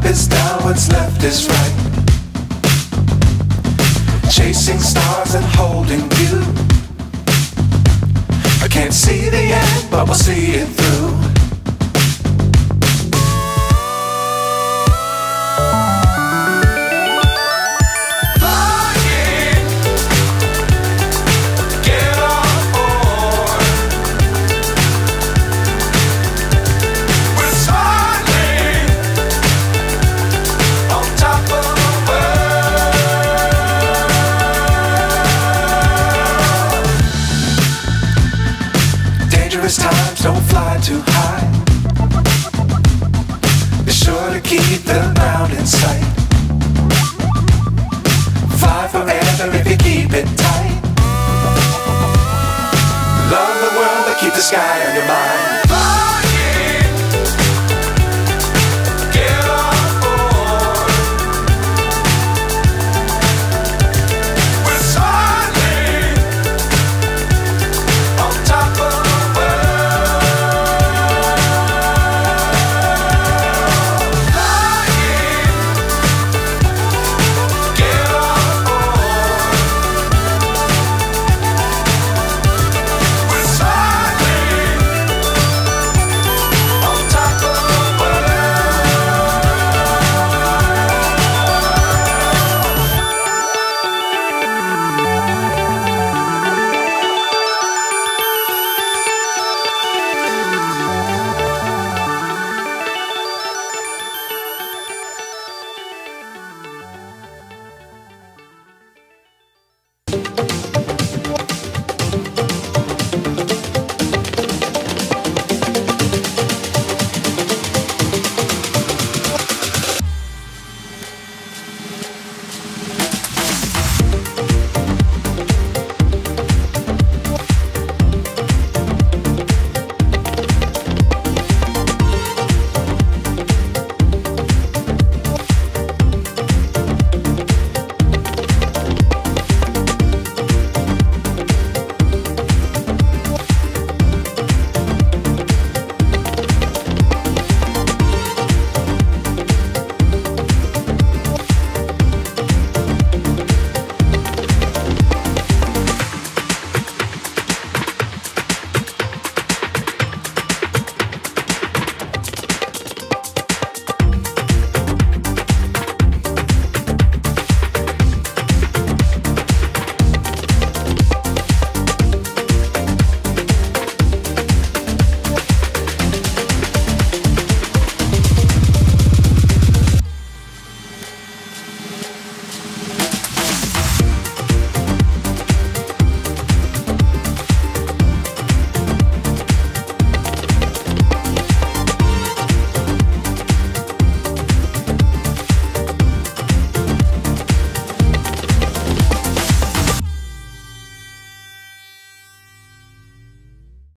is down, what's left is right. Chasing stars and holding you. I can't see the end, but we'll see it through. Times don't fly too high. Be sure to keep the ground in sight. Fly forever if you keep it tight. Love the world but keep the sky